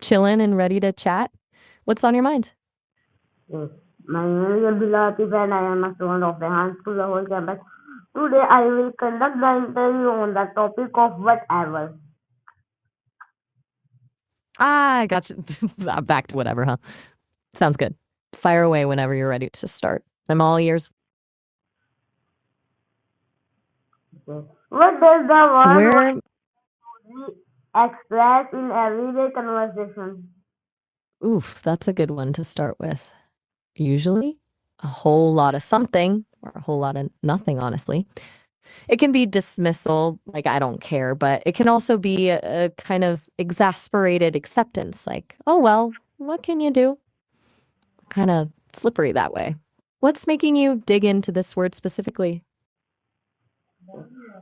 chilling and ready to chat? What's on your mind? Yes. My name is Abdulatif and I am a student of Rehan School, Lahore Campus. Today I will conduct the interview on the topic of whatever. Ah, I got you. Back to whatever, huh? Sounds good. Fire away whenever you're ready to start. I'm all ears. Okay. What does the word Where, "worry" express in everyday conversation? oof, that's a good one to start with. Usually, a whole lot of something or a whole lot of nothing, honestly. It can be dismissal, like I don't care, but it can also be a kind of exasperated acceptance, like, oh, well, what can you do? Kind of slippery that way. What's making you dig into this word specifically?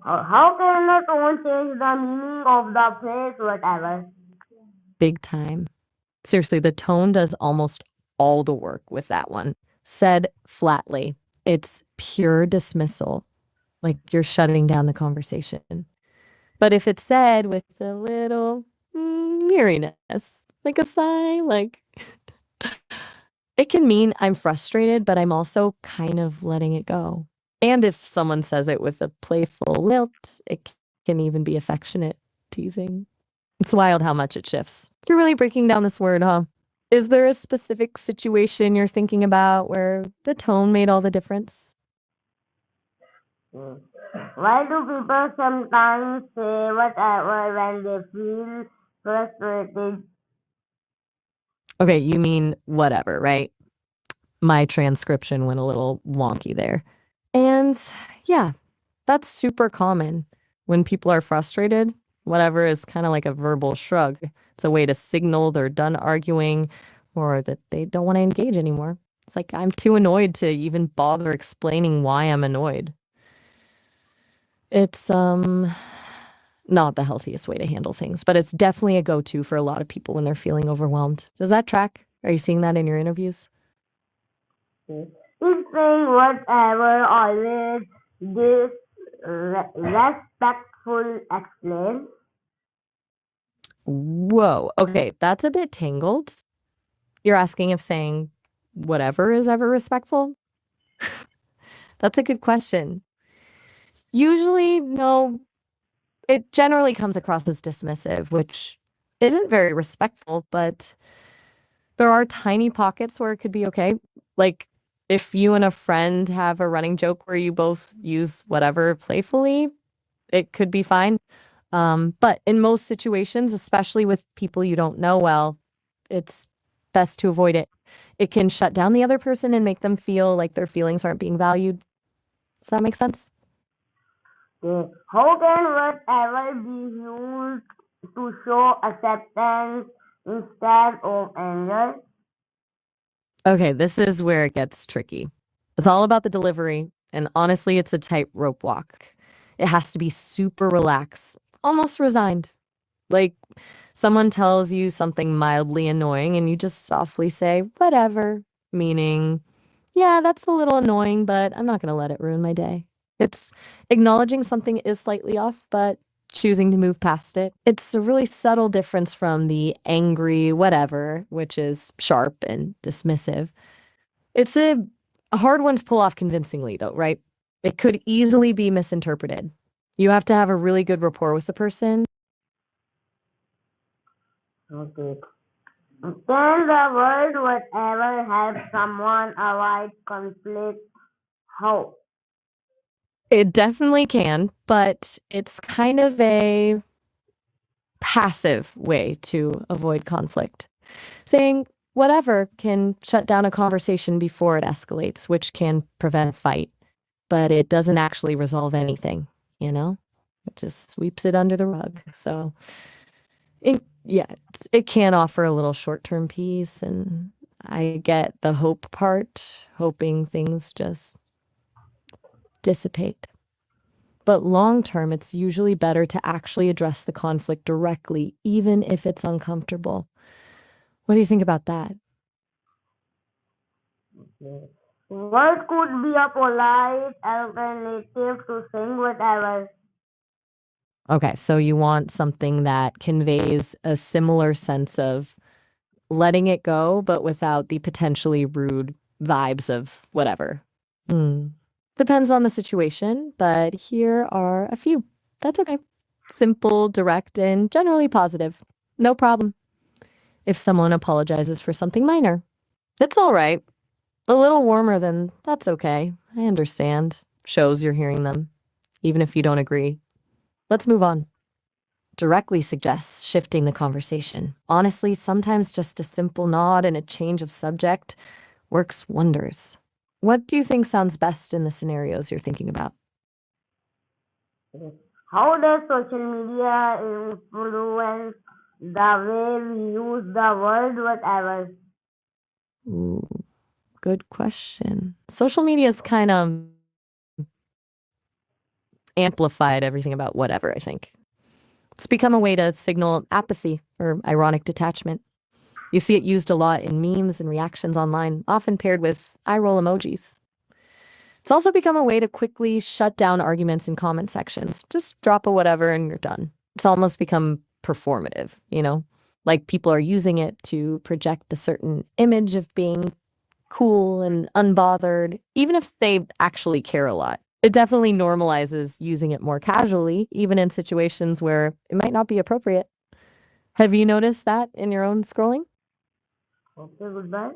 How can a tone change the meaning of the phrase whatever? Big time. Seriously, the tone does almost all the work with that one. Said flatly, it's pure dismissal, like you're shutting down the conversation. But if it's said with a little weariness, like a sigh, like it can mean I'm frustrated, but I'm also kind of letting it go. And if someone says it with a playful lilt, it can even be affectionate, teasing. It's wild how much it shifts. You're really breaking down this word, huh? Is there a specific situation you're thinking about where the tone made all the difference? Hmm. Why do people sometimes say whatever when they feel frustrated? Okay, you mean whatever, right? My transcription went a little wonky there. And yeah, that's super common. When people are frustrated, whatever is kind of like a verbal shrug. It's a way to signal they're done arguing or that they don't want to engage anymore. It's like, I'm too annoyed to even bother explaining why I'm annoyed. It's not the healthiest way to handle things, but it's definitely a go-to for a lot of people when they're feeling overwhelmed. Does that track? Are you seeing that in your interviews? Is saying whatever always respectful explain? Whoa. Okay, that's a bit tangled. You're asking if saying whatever is ever respectful? That's a good question. Usually, no, it generally comes across as dismissive, which isn't very respectful, but there are tiny pockets where it could be okay. Like if you and a friend have a running joke where you both use whatever playfully, it could be fine. But in most situations, especially with people you don't know well, it's best to avoid it. It can shut down the other person and make them feel like their feelings aren't being valued. Does that make sense? How can whatever be used to show acceptance instead of anger? Okay, this is where it gets tricky. It's all about the delivery, and honestly, it's a tightrope walk. It has to be super relaxed, almost resigned. Like someone tells you something mildly annoying, and you just softly say, whatever, meaning, yeah, that's a little annoying, but I'm not going to let it ruin my day. It's acknowledging something is slightly off, but choosing to move past it. It's a really subtle difference from the angry whatever, which is sharp and dismissive. It's a hard one to pull off convincingly, though, right? It could easily be misinterpreted. You have to have a really good rapport with the person. Okay. Can the word whatever help someone avoid conflict? How? It definitely can, but it's kind of a passive way to avoid conflict. Saying whatever can shut down a conversation before it escalates, which can prevent a fight, but it doesn't actually resolve anything, you know? It just sweeps it under the rug. So, yeah, it can offer a little short-term peace, and I get the hope part, hoping things just dissipate. But long term, it's usually better to actually address the conflict directly, even if it's uncomfortable. What do you think about that? Okay. What could be a polite alternative to saying whatever? Okay, so you want something that conveys a similar sense of letting it go, but without the potentially rude vibes of whatever. Depends on the situation, but here are a few. That's okay. Simple, direct, and generally positive. No problem. If someone apologizes for something minor, it's all right. A little warmer than that's okay. I understand. Shows you're hearing them, even if you don't agree. Let's move on. Directly suggests shifting the conversation. Honestly, sometimes just a simple nod and a change of subject works wonders. What do you think sounds best in the scenarios you're thinking about? How does social media influence the way we use the word whatever? Ooh, good question. Social media's kind of amplified everything about whatever, I think. It's become a way to signal apathy or ironic detachment. You see it used a lot in memes and reactions online, often paired with eye roll emojis. It's also become a way to quickly shut down arguments in comment sections. Just drop a whatever and you're done. It's almost become performative, you know? Like people are using it to project a certain image of being cool and unbothered, even if they actually care a lot. It definitely normalizes using it more casually, even in situations where it might not be appropriate. Have you noticed that in your own scrolling? Okay, goodbye.